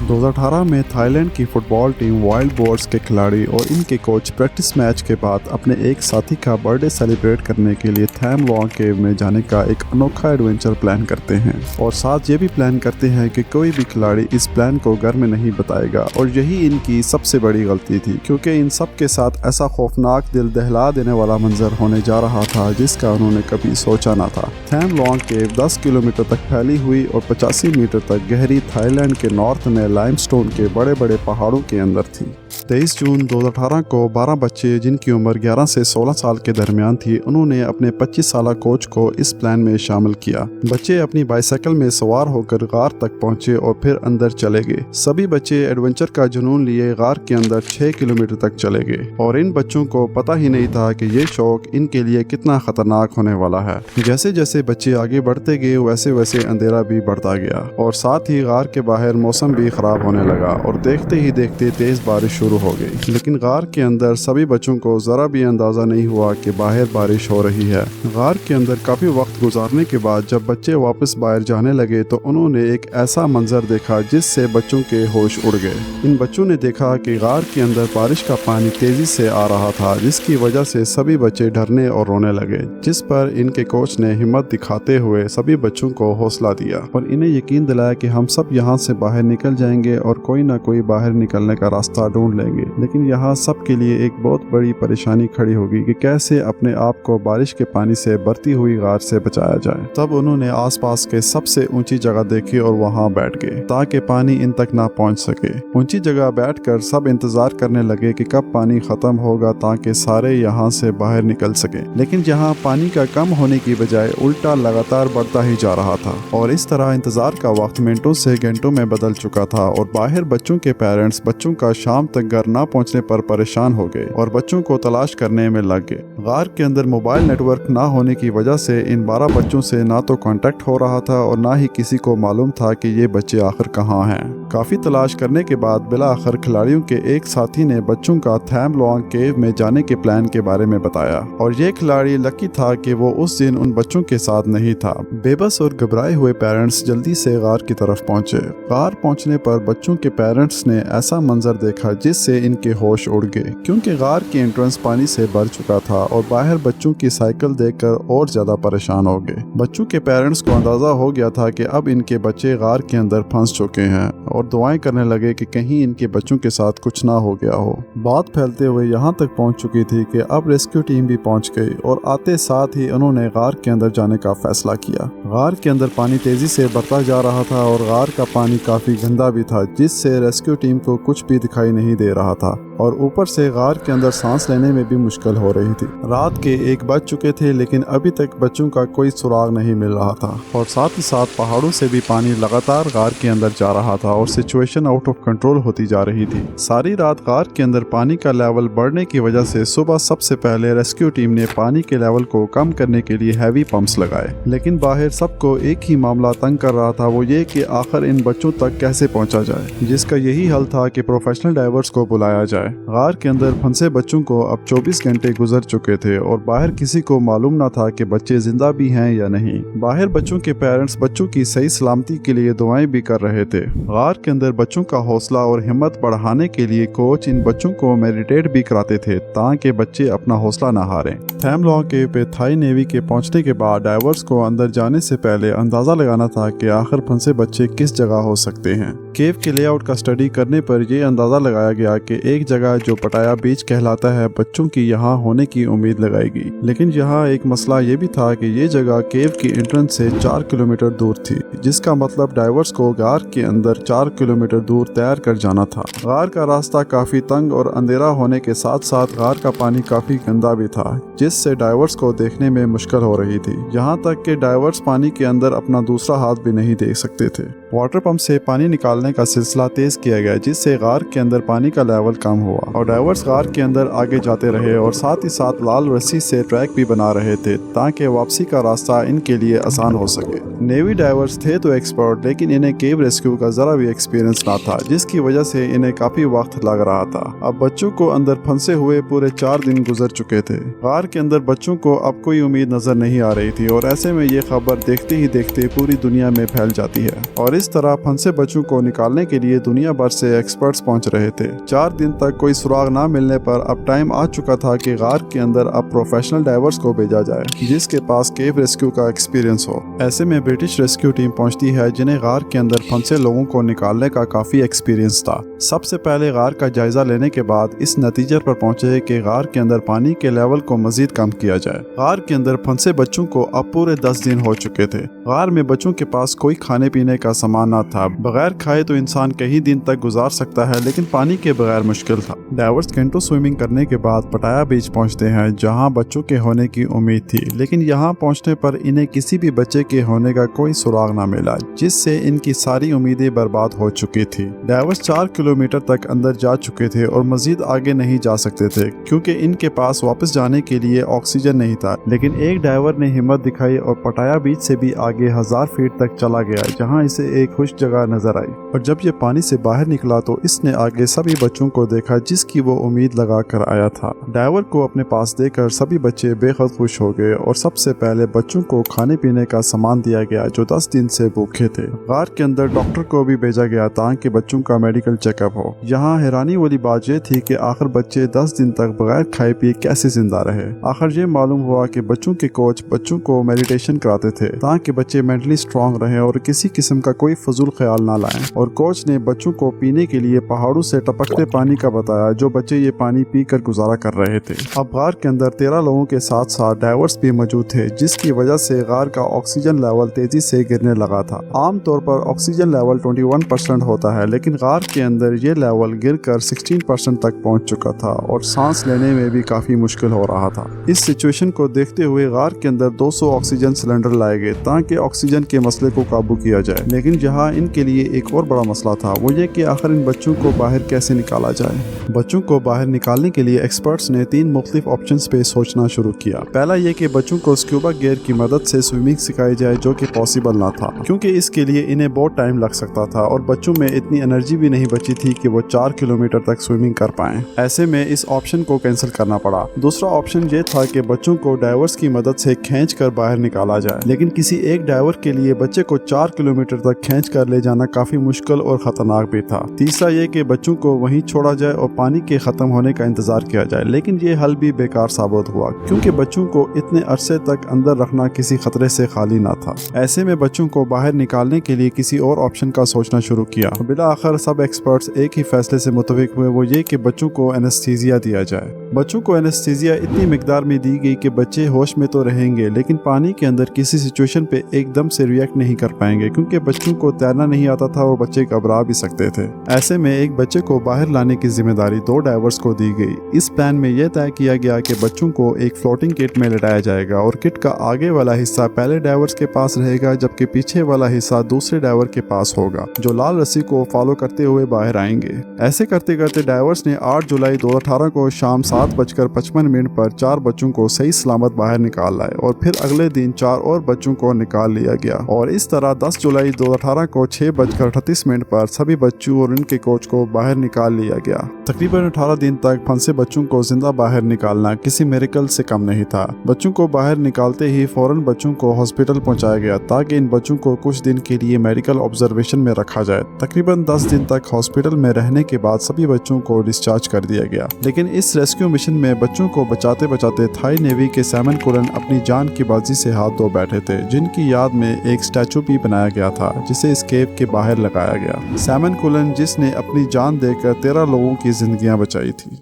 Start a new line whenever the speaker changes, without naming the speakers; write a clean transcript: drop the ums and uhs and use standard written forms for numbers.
2018 में थाईलैंड की football team wild boars के खिलाड़ी और इनके कोच प्रैक्टिस मैच के बाद अपने एक साथी का बर्थडे सेलिब्रेट करने के लिए थैम लॉन्ग केव में जाने का एक अनोखा एडवेंचर प्लान करते हैं और साथ ये भी प्लान करते हैं कि कोई भी खिलाड़ी इस प्लान को घर में नहीं बताएगा। और यही इनकी सबसे बड़ी गलती थी, क्योंकि इन सब के साथ ऐसा खौफनाक दिल दहला देने वाला मंजर होने जा रहा था जिसका उन्होंने कभी सोचा ना था। थैम लॉन्ग केव 10 किलोमीटर तक फैली हुई और 85 मीटर तक गहरी थाईलैंड के नॉर्थ में लाइमस्टोन के बड़े बड़े पहाड़ों के अंदर थी। 23 जून 2018 को 12 बच्चे जिनकी उम्र 11 से 16 साल के दरमियान थी, उन्होंने अपने 25 साला कोच को इस प्लान में शामिल किया। बच्चे अपनी बाइसाइकिल में सवार होकर गार तक पहुंचे और फिर अंदर चले गए। सभी बच्चे एडवेंचर का जुनून लिए गार के अंदर 6 किलोमीटर तक चले गए और इन बच्चों को पता ही नहीं था कि ये शौक इनके लिए कितना खतरनाक होने वाला है। जैसे जैसे बच्चे आगे बढ़ते गए वैसे वैसे अंधेरा भी बढ़ता गया और साथ ही गार के बाहर मौसम भी खराब होने लगा और देखते ही देखते तेज बारिश शुरू हो गई। लेकिन गार के अंदर सभी बच्चों को जरा भी अंदाजा नहीं हुआ कि बाहर बारिश हो रही है। गार के अंदर काफी वक्त गुजारने के बाद जब बच्चे वापस बाहर जाने लगे तो उन्होंने एक ऐसा मंजर देखा जिससे बच्चों के होश उड़ गए। इन बच्चों ने देखा कि गार के अंदर बारिश का पानी तेजी से आ रहा था, जिसकी वजह से सभी बच्चे डरने और रोने लगे, जिस पर इनके कोच ने हिम्मत दिखाते हुए सभी बच्चों को हौसला दिया और इन्हें यकीन दिलाया कि हम सब यहाँ से बाहर निकल जाएंगे और कोई ना कोई बाहर निकलने का रास्ता ढूंढ लेंगे। लेकिन यहाँ सब के लिए एक बहुत बड़ी परेशानी खड़ी होगी कि कैसे अपने आप को बारिश के पानी से भरती हुई गार से बचाया जाए। तब उन्होंने आसपास के सबसे ऊंची जगह देखी और वहाँ बैठ गए ताकि पानी इन तक ना पहुँच सके। ऊंची जगह बैठकर सब इंतजार करने लगे कि कब पानी खत्म होगा ताकि सारे यहाँ से बाहर निकल सके। लेकिन यहाँ पानी का कम होने की बजाय उल्टा लगातार बढ़ता ही जा रहा था और इस तरह इंतजार का वक्त मिनटों से घंटों में बदल चुका था और बाहर बच्चों के पेरेंट्स बच्चों का शाम तक घर ना पहुंचने पर परेशान हो गए और बच्चों को तलाश करने में लग गए। गार के अंदर मोबाइल नेटवर्क ना होने की वजह से इन 12 बच्चों से ना तो कांटेक्ट हो रहा था और ना ही किसी को मालूम था कि ये बच्चे आखिर कहाँ हैं। काफी तलाश करने के बाद बिला आखिर खिलाड़ियों के एक साथी ने बच्चों का थैम लॉन्ग केव में जाने के प्लान के बारे में बताया और ये खिलाड़ी लकी था कि वो उस दिन उन बच्चों के साथ नहीं था। बेबस और घबराए हुए पेरेंट्स जल्दी से गार की तरफ पहुंचे। गार पहुंचने पर बच्चों के पेरेंट्स ने ऐसा मंजर देखा जिससे इनके होश उड़ गए, क्योंकि गार की एंट्रेंस पानी से भर चुका था और बाहर बच्चों की साइकिल देखकर और ज्यादा परेशान हो गए। बच्चों के पेरेंट्स को अंदाजा हो गया था कि अब इनके बच्चे गार के अंदर फंस चुके हैं और दुआएं करने लगे कि कहीं इनके बच्चों के साथ कुछ ना हो गया हो। बात फैलते हुए यहाँ तक पहुँच चुकी थी कि अब रेस्क्यू टीम भी पहुँच गई और आते साथ ही उन्होंने गार के अंदर जाने का फैसला किया। गार के अंदर पानी तेजी से बढ़ता जा रहा था और गार का पानी काफी गंदा भी था, जिससे रेस्क्यू टीम को कुछ भी दिखाई नहीं दे रहा था और ऊपर से गार के अंदर सांस लेने में भी मुश्किल हो रही थी। रात के 1 बज चुके थे लेकिन अभी तक बच्चों का कोई सुराग नहीं मिल रहा था और साथ ही साथ पहाड़ों से भी पानी लगातार गार के अंदर जा रहा था और सिचुएशन आउट ऑफ कंट्रोल होती जा रही थी। सारी रात गार के अंदर पानी का लेवल बढ़ने की वजह से सुबह सबसे पहले रेस्क्यू टीम ने पानी के लेवल को कम करने के लिए हैवी पंप्स लगाए। लेकिन बाहर सबको एक ही मामला तंग कर रहा था, वो ये कि आखिर इन बच्चों तक कैसे पहुंचा जाए, जिसका यही हल था कि प्रोफेशनल डाइवर्स को बुलाया जाए। गार के अंदर फंसे बच्चों को अब 24 घंटे गुजर चुके थे और बाहर किसी को मालूम न था कि बच्चे जिंदा भी हैं या नहीं। बाहर बच्चों के पेरेंट्स बच्चों की सही सलामती के लिए दुआएं भी कर रहे थे। गार के अंदर बच्चों का हौसला और हिम्मत बढ़ाने के लिए कोच इन बच्चों को मेडिटेट भी कराते थे ताकि बच्चे अपना हौसला न हारें। थैम लॉन्ग केव पे थाई नेवी के पहुंचने के बाद डाइवर्स को अंदर जाने से पहले अंदाजा लगाना था कि आखिर फंसे बच्चे किस जगह हो सकते हैं। केव के लेआउट का स्टडी करने पर यह अंदाजा लगाया गया कि एक जगह जो पटाया बीच कहलाता है बच्चों की यहाँ होने की उम्मीद लगाएगी। लेकिन यहाँ एक मसला ये भी था कि ये जगह केव की एंट्रेंस से 4 किलोमीटर दूर थी, जिसका मतलब डाइवर्स को गार के अंदर 4 किलोमीटर दूर तैर कर जाना था। गार का रास्ता काफी तंग और अंधेरा होने के साथ साथ गार का पानी काफी गंदा भी था, जिससे डाइवर्स को देखने में मुश्किल हो रही थी। यहाँ तक कि डाइवर्स पानी के अंदर अपना दूसरा हाथ भी नहीं देख सकते थे। वाटर पंप से पानी निकालने का सिलसिला तेज किया गया, जिससे गार के अंदर पानी का लेवल कम हुआ और डाइवर्स गार के अंदर आगे जाते रहे और साथ ही साथ लाल रस्सी से ट्रैक भी बना रहे थे ताकि वापसी का रास्ता इनके लिए आसान हो सके। नेवी डाइवर्स थे तो एक्सपर्ट, लेकिन इन्हें केव रेस्क्यू का जरा भी एक्सपीरियंस ना था, जिसकी वजह से इन्हें काफी वक्त लग रहा था। अब बच्चों को अंदर फंसे हुए पूरे 4 दिन गुजर चुके थे। गार के अंदर बच्चों को अब कोई उम्मीद नजर नहीं आ रही थी और ऐसे में ये खबर देखते ही देखते पूरी दुनिया में फैल जाती है और इस तरह फंसे बच्चों को निकालने के लिए दुनिया भर से एक्सपर्ट्स पहुंच रहे थे। 4 दिन तक कोई सुराग ना मिलने पर अब टाइम आ चुका था कि गार के अंदर अब प्रोफेशनल डाइवर्स को भेजा जाए जिसके पास केव रेस्क्यू का एक्सपीरियंस हो। ऐसे में ब्रिटिश रेस्क्यू टीम पहुंचती है जिन्हें गार के अंदर फंसे लोगों को निकालने का काफी एक्सपीरियंस था। सबसे पहले गार का जायजा लेने के बाद इस नतीजे पर पहुंचे कि गार के अंदर पानी के लेवल को मजीद कम किया जाए। गार के अंदर फंसे बच्चों को अब पूरे 10 दिन हो चुके थे। गार में बच्चों के पास कोई खाने पीने का सामान न था। बगैर खाए तो इंसान कई दिन तक गुजार सकता है, लेकिन पानी के बगैर मुश्किल था। डाइवर्स घंटों स्विमिंग करने के बाद पटाया बीच पहुंचते हैं जहां बच्चों के होने की उम्मीद थी, लेकिन यहां पहुंचने पर इन्हें किसी भी बच्चे के होने का कोई सुराग न मिला, जिससे इनकी सारी उम्मीदें बर्बाद हो चुकी थी। डाइवर्स 4 किलोमीटर तक अंदर जा चुके थे और मजीद आगे नहीं जा सकते थे क्योंकि इनके पास वापस जाने के लिए ऑक्सीजन नहीं था। लेकिन एक डाइवर ने हिम्मत दिखाई और पटाया बीच से भी आगे 1000 फीट तक चला गया जहां इसे एक खुश जगह नजर आई। और जब ये पानी से बाहर निकला तो इसने आगे सभी बच्चों को देखा जिसकी वो उम्मीद लगा कर आया था। डाइवर को अपने पास देखकर सभी बच्चे बेहद खुश हो गए और सबसे पहले बच्चों को खाने पीने का सामान दिया गया जो 10 दिन से भूखे थे। गार के अंदर डॉक्टर को भी भेजा गया ताकि बच्चों का मेडिकल चेकअप हो। यहाँ हैरानी वाली बात यह थी कि आखिर बच्चे 10 दिन तक बगैर खाए पिए कैसे जिंदा रहे। आखिर ये मालूम हुआ कि बच्चों के कोच बच्चों को मेडिटेशन कराते थे ताकि बच्चे मेंटली स्ट्रांग रहें और किसी किस्म का कोई फजूल ख्याल ना लाएं। और कोच ने बच्चों को पीने के लिए पहाड़ों से टपकते पानी का बताया जो बच्चे ये पानी पी कर गुजारा कर रहे थे। अब गार के अंदर 13 लोगों के साथ साथ डाइवर्स भी मौजूद थे जिसकी वजह से गार का ऑक्सीजन लेवल तेजी से गिरने लगा था। आमतौर पर ऑक्सीजन लेवल 21% होता है, लेकिन गार के अंदर ये लेवल गिरकर 16% तक पहुंच चुका था और सांस लेने में भी काफी मुश्किल हो रहा था। इस सिचुएशन को देखते हुए गार के अंदर 200 ऑक्सीजन सिलेंडर लाए गए ताकि ऑक्सीजन के मसले को काबू किया जाए। लेकिन जहां इनके लिए एक और बड़ा मसला था वो ये कि आखिर इन बच्चों को बाहर कैसे निकाला जाए। बच्चों को बाहर निकालने के लिए एक्सपर्ट्स ने 3 मुख्तलिफ ऑप्शंस पे सोचना शुरू किया। पहला ये कि बच्चों को स्क्यूबा गियर की मदद से स्विमिंग सिखाई जाए जो कि पॉसिबल ना था क्योंकि इसके लिए इन्हें बहुत टाइम लग सकता था और बच्चों में इतनी एनर्जी भी नहीं बची थी कि वो 4 किलोमीटर तक स्विमिंग कर पाएं। ऐसे में इस ऑप्शन को कैंसिल करना पड़ा। दूसरा ऑप्शन ये था कि बच्चों को डाइवर्स की मदद से खींच कर बाहर निकाला जाए, लेकिन किसी एक डाइवर के लिए बच्चे को 4 किलोमीटर तक खींच कर ले जाना काफी मुश्किल और खतरनाक भी था। तीसरा ये कि बच्चों को वहीं छोड़ा जाए और पानी के खत्म होने का इंतजार किया जाए, लेकिन ये हल भी बेकार साबित हुआ क्योंकि बच्चों को इतने अरसे तक अंदर रखना किसी खतरे से खाली ना था। ऐसे में बच्चों को बाहर निकालने के लिए किसी और ऑप्शन का सोचना शुरू किया। बिला आखिर सब एक्सपर्ट्स एक ही फैसले से मुतफिक हुए, वो ये कि बच्चों को एनेस्थीसिया दिया जाए। बच्चों को एनेस्थीसिया इतनी मिकदार में दी गई कि बच्चे होश में तो रहेंगे लेकिन पानी के अंदर किसी सिचुएशन पे एकदम से रिएक्ट नहीं कर पाएंगे क्योंकि बच्चों को तैरना नहीं आता था और बच्चे घबरा भी सकते थे। ऐसे में एक बच्चे को बाहर लाने की जिम्मेदारी 2 डाइवर्स को दी गई। इस प्लान में यह तय किया गया कि बच्चों को एक फ्लोटिंग किट में लटाया जाएगा और किट का आगे वाला हिस्सा पहले डाइवर्स के पास रहेगा जबकि पीछे वाला हिस्सा दूसरे डाइवर के पास होगा जो लाल रस्सी को फॉलो करते हुए बाहर आएंगे। ऐसे करते करते डाइवर्स ने 8 जुलाई 2018 को शाम 7:55 पर 4 बच्चों को सही सलामत बाहर निकाल लाए और फिर अगले दिन 4 और बच्चों को निकाल लिया गया और इस तरह 10 जुलाई 2018 को 6:38 पर सभी बच्चों और उनके कोच को बाहर निकाल लिया गया। तकरीबन 18 दिन तक फंसे बच्चों को जिंदा बाहर निकालना किसी मिरेकल से कम नहीं था। बच्चों को बाहर निकालते ही फौरन बच्चों को हॉस्पिटल पहुंचाया गया ताकि इन बच्चों को कुछ दिन के लिए मेडिकल ऑब्जर्वेशन में रखा जाए। तकरीबन 10 दिन तक हॉस्पिटल में रहने के बाद सभी बच्चों को डिस्चार्ज कर दिया गया। लेकिन इस रेस्क्यू मिशन में बच्चों को बचाते बचाते थाई नेवी के सैमन कुलन अपनी जान की बाजी से हाथ धो बैठे थे, जिनकी याद में एक स्टैचू भी बनाया गया था जिसे इस केव के बाहर लगाया गया। सैमन कुलन जिसने अपनी जान देकर 13 लोगों की जिंदगियां बचाई थी।